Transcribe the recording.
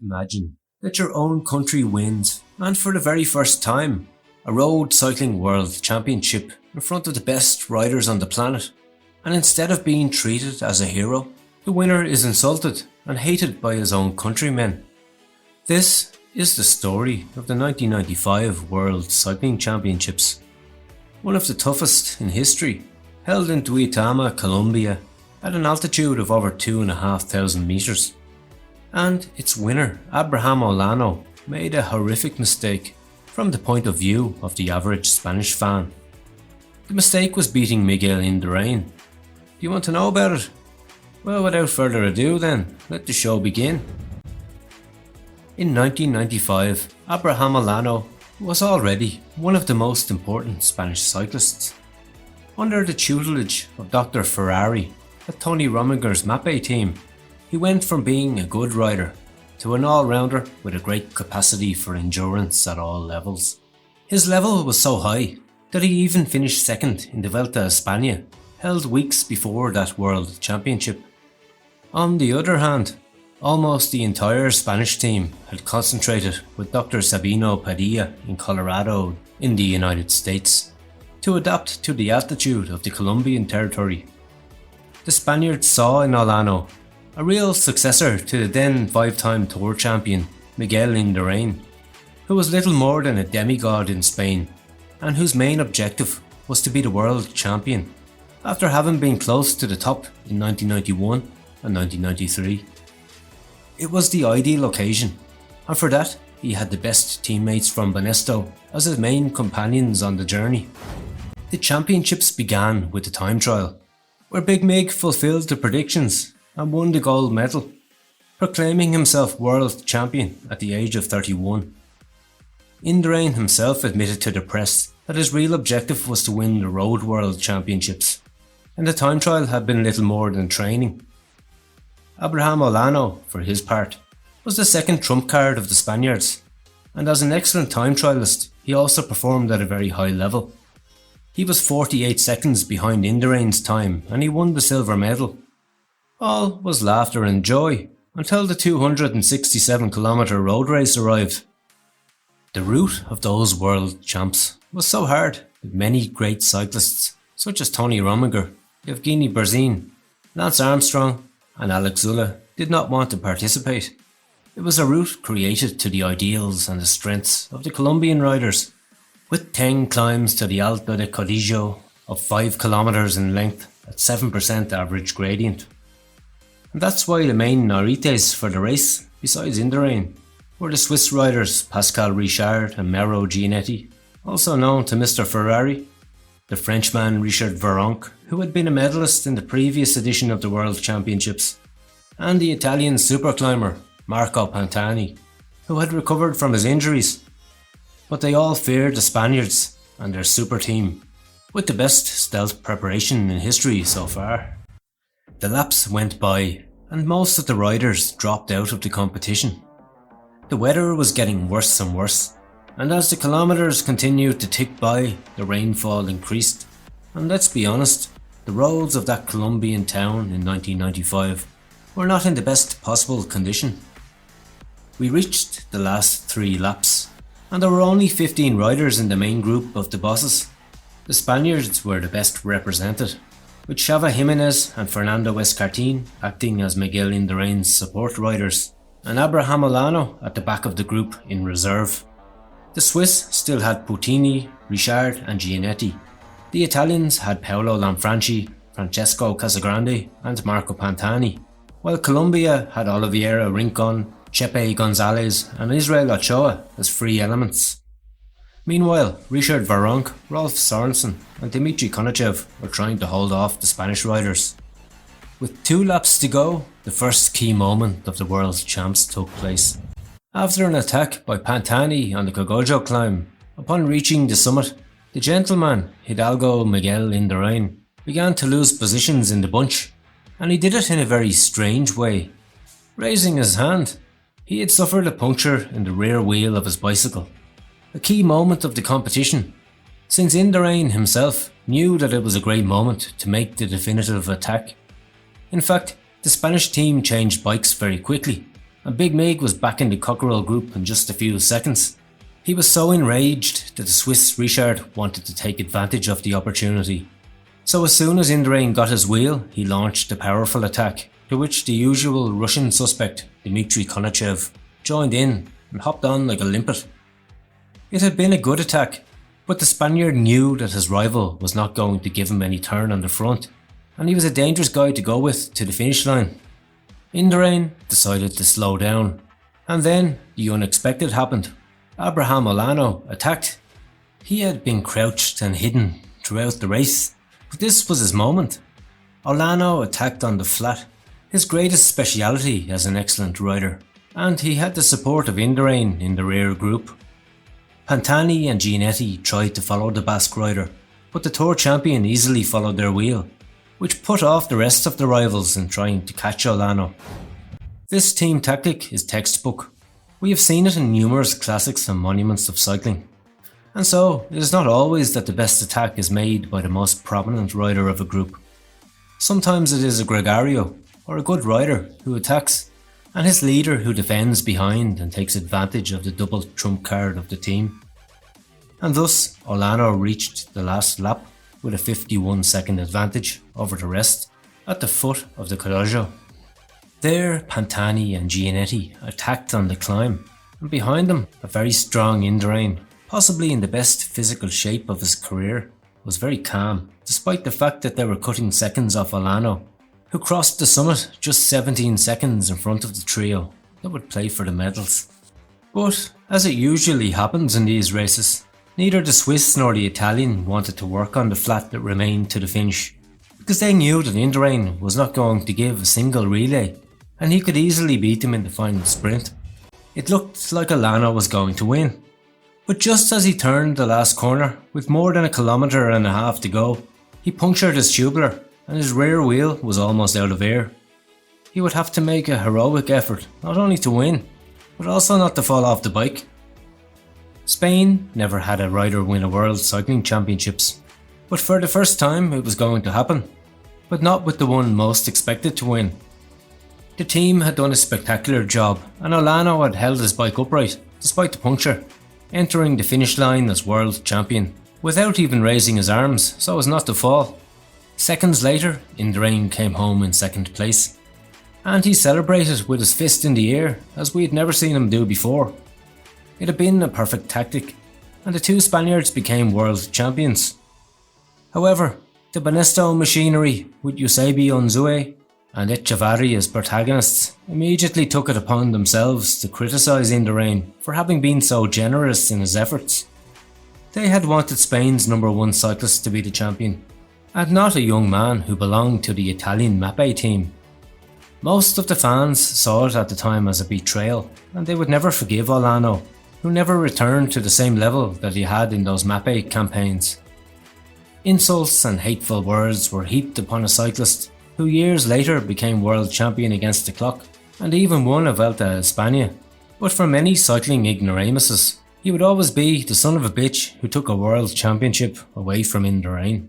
Imagine that your own country wins, and for the very first time, a road cycling world championship in front of the best riders on the planet, and instead of being treated as a hero, the winner is insulted and hated by his own countrymen. This is the story of the 1995 World Cycling Championships, one of the toughest in history, held in Duitama, Colombia, at an altitude of over 2,500 meters. And its winner, Abraham Olano, made a horrific mistake from the point of view of the average Spanish fan. The mistake was beating Miguel Indurain. Do you want to know about it? Well, without further ado then, let the show begin. In 1995, Abraham Olano was already one of the most important Spanish cyclists. Under the tutelage of Dr. Ferrari at Tony Romiger's Mapei team, he went from being a good rider to an all-rounder with a great capacity for endurance at all levels. His level was so high that he even finished second in the Vuelta a España, held weeks before that World Championship. On the other hand, almost the entire Spanish team had concentrated with Dr. Sabino Padilla in Colorado in the United States to adapt to the altitude of the Colombian territory. The Spaniards saw in Olano a real successor to the then five-time Tour champion Miguel Indurain, who was little more than a demigod in Spain and whose main objective was to be the world champion after having been close to the top in 1991 and 1993. It was the ideal occasion, and for that he had the best teammates from Banesto as his main companions on the journey. The championships began with the time trial, where Big Mig fulfilled the predictions and won the gold medal, proclaiming himself world champion at the age of 31. Indurain himself admitted to the press that his real objective was to win the Road World Championships, and the time trial had been little more than training. Abraham Olano, for his part, was the second trump card of the Spaniards, and as an excellent time trialist, he also performed at a very high level. He was 48 seconds behind Indurain's time and he won the silver medal. All was laughter and joy until the 267-kilometre road race arrived. The route of those world champs was so hard that many great cyclists such as Tony Romiger, Yevgeny Berzin, Lance Armstrong and Alex Zülle did not want to participate. It was a route created to the ideals and the strengths of the Colombian riders, with 10 climbs to the Alto de Codillo of 5 kilometers in length at 7% average gradient. And that's why the main narites for the race, besides Indurain, were the Swiss riders Pascal Richard and Mauro Gianetti, also known to Mr. Ferrari, the Frenchman Richard Virenque, who had been a medalist in the previous edition of the World Championships, and the Italian superclimber Marco Pantani, who had recovered from his injuries. But they all feared the Spaniards and their super team, with the best stealth preparation in history so far. The laps went by and most of the riders dropped out of the competition. The weather was getting worse and worse, and as the kilometres continued to tick by, the rainfall increased, and let's be honest, the roads of that Colombian town in 1995 were not in the best possible condition. We reached the last 3 laps, and there were only 15 riders in the main group of the bosses. The Spaniards were the best represented, with Xavi Jimenez and Fernando Escartin acting as Miguel Indurain's support riders, and Abraham Olano at the back of the group in reserve. The Swiss still had Puttini, Richard and Gianetti. The Italians had Paolo Lanfranchi, Francesco Casagrande and Marco Pantani, while Colombia had Oliveira Rincon, Chepe Gonzalez and Israel Ochoa as free elements. Meanwhile, Richard Virenque, Rolf Sorensen and Dmitry Konachev were trying to hold off the Spanish riders. With 2 laps to go, the first key moment of the World Champs took place. After an attack by Pantani on the Cogollo climb, upon reaching the summit, the gentleman Hidalgo Miguel Indurain began to lose positions in the bunch, and he did it in a very strange way. Raising his hand, he had suffered a puncture in the rear wheel of his bicycle, a key moment of the competition, since Indurain himself knew that it was a great moment to make the definitive attack. In fact, the Spanish team changed bikes very quickly, and Big Mig was back in the Cockerel group in just a few seconds. He was so enraged that the Swiss Richard wanted to take advantage of the opportunity. So as soon as Indurain got his wheel, he launched a powerful attack, to which the usual Russian suspect, Dmitry Konachev, joined in and hopped on like a limpet. It had been a good attack, but the Spaniard knew that his rival was not going to give him any turn on the front, and he was a dangerous guy to go with to the finish line. Indurain decided to slow down, and then the unexpected happened. Abraham Olano attacked. He had been crouched and hidden throughout the race, but this was his moment. Olano attacked on the flat, his greatest speciality as an excellent rider, and he had the support of Indurain in the rear group. Pantani and Gianetti tried to follow the Basque rider, but the Tour champion easily followed their wheel, which put off the rest of the rivals in trying to catch Olano. This team tactic is textbook. We have seen it in numerous classics and monuments of cycling. And so, it is not always that the best attack is made by the most prominent rider of a group. Sometimes it is a gregario, or a good rider, who attacks, and his leader who defends behind and takes advantage of the double trump card of the team. And thus, Olano reached the last lap with a 51-second advantage over the rest at the foot of the Coraggio. There, Pantani and Gianetti attacked on the climb, and behind them, a very strong Indurain, possibly in the best physical shape of his career, was very calm, despite the fact that they were cutting seconds off Olano, who crossed the summit just 17 seconds in front of the trio that would play for the medals. But, as it usually happens in these races, neither the Swiss nor the Italian wanted to work on the flat that remained to the finish, because they knew that Indurain was not going to give a single relay, and he could easily beat them in the final sprint. It looked like Olano was going to win. But just as he turned the last corner, with more than 1.5 kilometers to go, he punctured his tubular, and his rear wheel was almost out of air. He would have to make a heroic effort, not only to win, but also not to fall off the bike. Spain never had a rider win a World Cycling Championships, but for the first time it was going to happen, but not with the one most expected to win. The team had done a spectacular job, and Olano had held his bike upright, despite the puncture, entering the finish line as world champion, without even raising his arms so as not to fall. Seconds later, Indurain came home in second place, and he celebrated with his fist in the air as we had never seen him do before. It had been a perfect tactic, and the two Spaniards became world champions. However, the Banesto machinery with Eusebio Unzue and Echevarri as protagonists immediately took it upon themselves to criticise Indurain for having been so generous in his efforts. They had wanted Spain's number one cyclist to be the champion, and not a young man who belonged to the Italian Mappe team. Most of the fans saw it at the time as a betrayal, and they would never forgive Olano, who never returned to the same level that he had in those Mappe campaigns. Insults and hateful words were heaped upon a cyclist who years later became world champion against the clock and even won a Vuelta a España. But for many cycling ignoramuses, he would always be the son of a bitch who took a world championship away from Indurain.